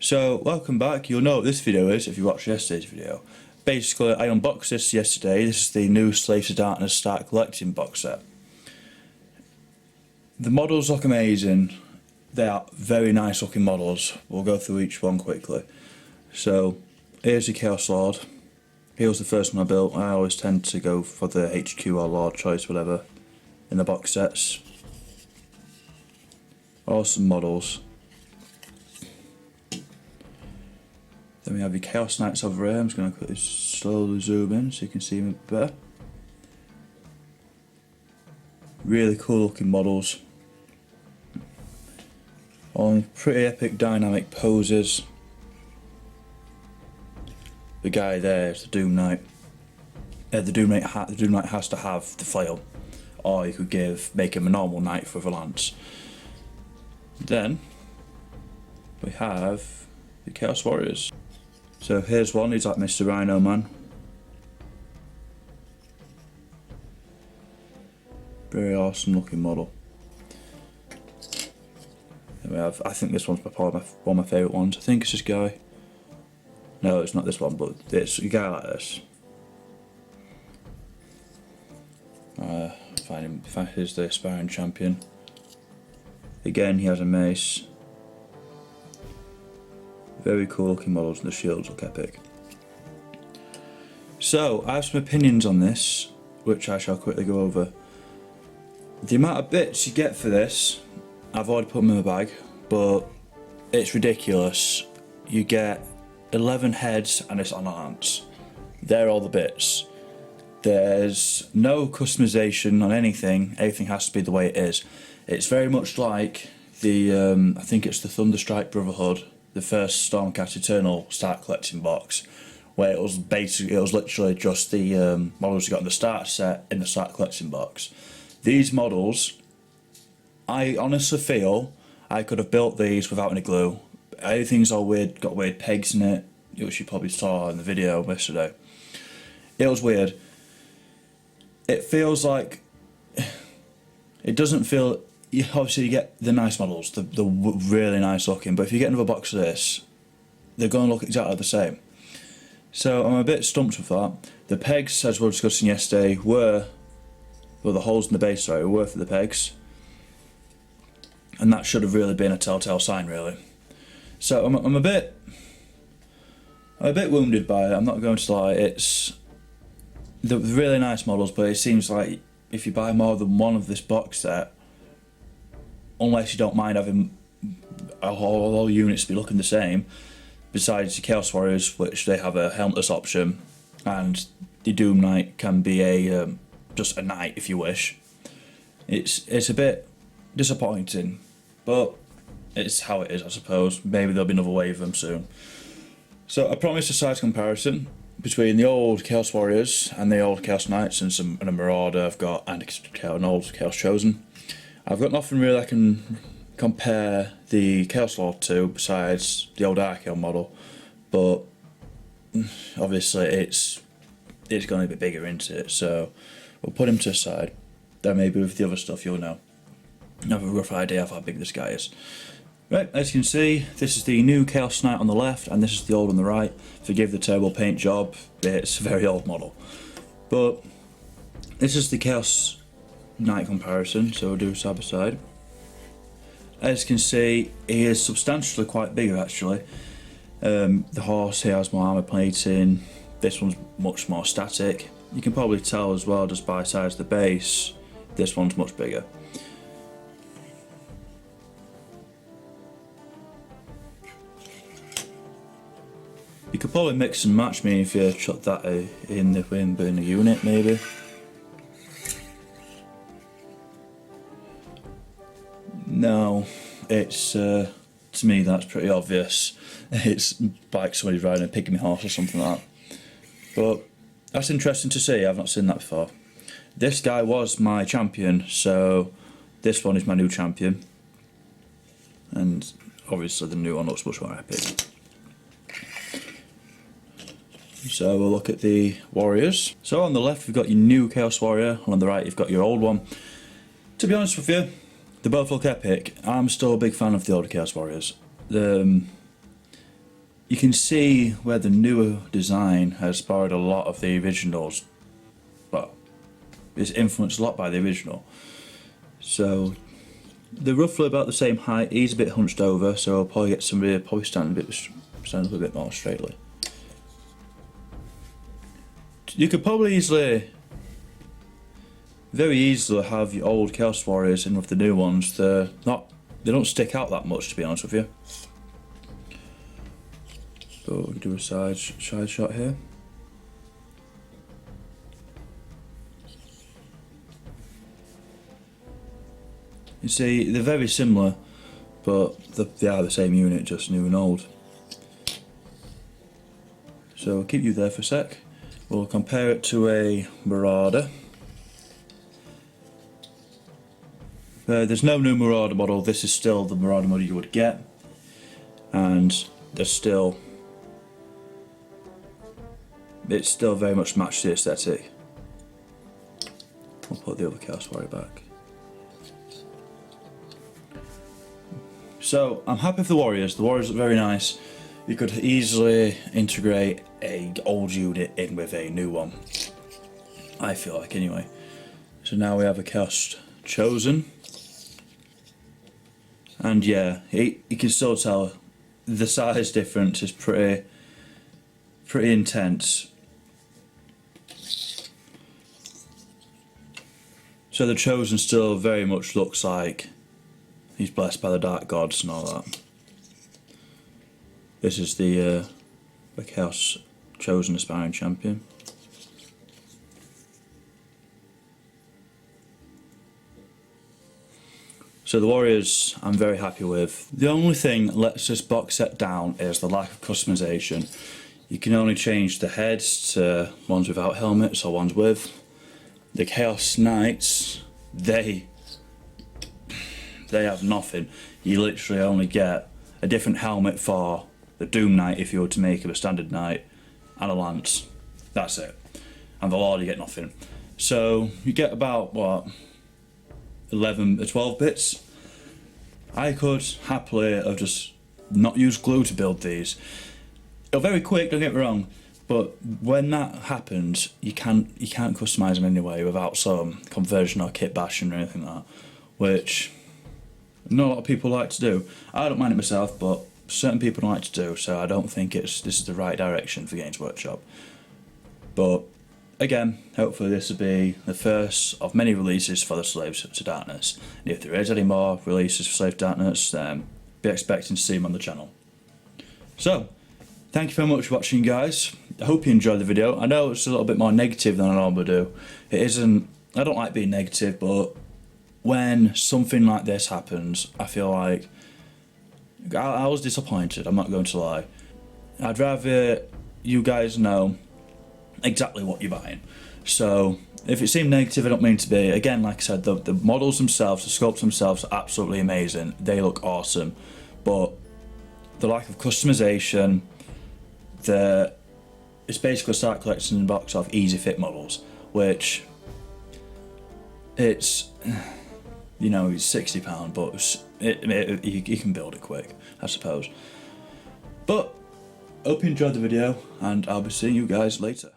So, welcome back. You'll know what this video is if you watched yesterday's video. Basically, I unboxed this yesterday. This is the new Slaves to Darkness Start Collecting box set. The models look amazing. They are very nice looking models. We'll go through each one quickly. So, here's the Chaos Lord. He was the first one I built. I always tend to go for the HQ or Lord choice, whatever, in the box sets. Awesome models. Then we have the Chaos Knights over here. I'm just going to quickly slowly zoom in so you can see them a bit better. Really cool looking models. On pretty epic dynamic poses. The guy there is the Doom Knight. The Doom Knight has to have the flail, or you could make him a normal knight with a lance. Then we have the Chaos Warriors. So here's one, he's like Mr. Rhino Man. Very awesome looking model. Then we have, I think this one's probably one of my favourite ones. I think it's this guy. No, it's not this one, but it's a guy like this. Find him, here's the aspiring champion. Again, he has a mace. Very cool looking models, and the shields look epic. So, I have some opinions on this, which I shall quickly go over. The amount of bits you get for this, I've already put them in my bag, but it's ridiculous. You get 11 heads and it's on a lance. They're all the bits. There's no customization on anything. Everything has to be the way it is. It's very much like the, I think it's the Thunderstrike Brotherhood, the first Stormcast Eternal Start Collecting box, where it was literally just the models you got in the starter set in the Start Collecting box. These models, I honestly feel I could have built these without any glue. Everything's all weird, got weird pegs in it, which you probably saw in the video yesterday. It was weird. It feels like, it doesn't feel, obviously you get the nice models, the really nice looking, but if you get another box of this, they're going to look exactly the same. So I'm a bit stumped with that. The pegs, as we were discussing yesterday, were the holes in the base, sorry, were for the pegs. And that should have really been a telltale sign, really. So I'm a bit wounded by it, I'm not going to lie. It's the really nice models, but it seems like if you buy more than one of this box set, unless you don't mind having all units be looking the same, besides the Chaos Warriors, which they have a helmetless option, and the Doom Knight can be a just a knight if you wish. It's a bit disappointing, but it's how it is, I suppose. Maybe there'll be another wave of them soon. So I promised a size comparison between the old Chaos Warriors and the old Chaos Knights, and a Marauder I've got, and an old Chaos Chosen. I've got nothing really I can compare the Chaos Lord to besides the old Archaon model, but obviously it's going to be bigger, isn't it? So we'll put him to the side. Then maybe with the other stuff you'll know. You have a rough idea of how big this guy is. Right, as you can see, this is the new Chaos Knight on the left, and this is the old on the right. Forgive the terrible paint job, it's a very old model. But this is the Chaos Knight comparison, so we'll do side by side. As you can see, he is substantially quite bigger actually. The horse here has more armour plating, this one's much more static. You can probably tell as well just by size of the base, this one's much bigger. You could probably mix and match me if you chuck that in the unit maybe. No, it's to me that's pretty obvious. It's like somebody riding a pygmy horse or something like that. But that's interesting to see, I've not seen that before. This guy was my champion, so this one is my new champion. And obviously the new one looks much more epic. So we'll look at the warriors. So on the left we've got your new Chaos Warrior, and on the right you've got your old one. To be honest with you, they both look epic. I'm still a big fan of the older Chaos Warriors. you can see where the newer design has borrowed a lot of the originals, but it's influenced a lot by the original. So they're roughly about the same height. He's a bit hunched over, so I'll probably get somebody probably stand up a bit more straightly. You could probably very easily have your old Chaos Warriors in with the new ones. They don't stick out that much, to be honest with you. So we'll do a side shot here. You see, they're very similar, but they are the same unit, just new and old. So I'll keep you there for a sec. We'll compare it to a Marauder. There's no new Marauder model. This is still the Marauder model you would get, and it's still very much matched the aesthetic. We'll put the other Chaos Warrior back. So I'm happy with the Warriors. The Warriors look very nice. You could easily integrate an old unit in with a new one, I feel like, anyway. So now we have a Chaos Chosen. And yeah, you can still tell the size difference is pretty intense. So the Chosen still very much looks like he's blessed by the dark gods and all that. This is the Chaos Chosen aspiring champion. So the Warriors I'm very happy with. The only thing that lets this box set down is the lack of customization. You can only change the heads to ones without helmets or ones with. The Chaos Knights, they have nothing. You literally only get a different helmet for the Doom Knight if you were to make him a standard knight, and a lance. That's it. And the Lord, you get nothing. So you get about, what, 11 or 12 bits. I could happily have just not used glue to build these. They're very quick, don't get me wrong, but when that happens, you can't customise them anyway without some conversion or kit bashing or anything like that, which not a lot of people like to do. I don't mind it myself, but certain people don't like to do, so I don't think this is the right direction for Games Workshop. But again, hopefully this will be the first of many releases for the Slaves to Darkness. And if there is any more releases for Slaves to Darkness, then be expecting to see them on the channel. So, thank you very much for watching, guys. I hope you enjoyed the video. I know it's a little bit more negative than I normally do. It isn't, I don't like being negative, but when something like this happens, I feel like I was disappointed, I'm not going to lie. I'd rather you guys know exactly what you're buying. So if it seemed negative, I don't mean to be. Again, like I said, the models themselves, the sculpts themselves are absolutely amazing. They look awesome, but the lack of customization, it's basically a start collecting in a box of easy fit models, which it's, you know, it's £60, but you can build it quick, I suppose. But hope you enjoyed the video, and I'll be seeing you guys later.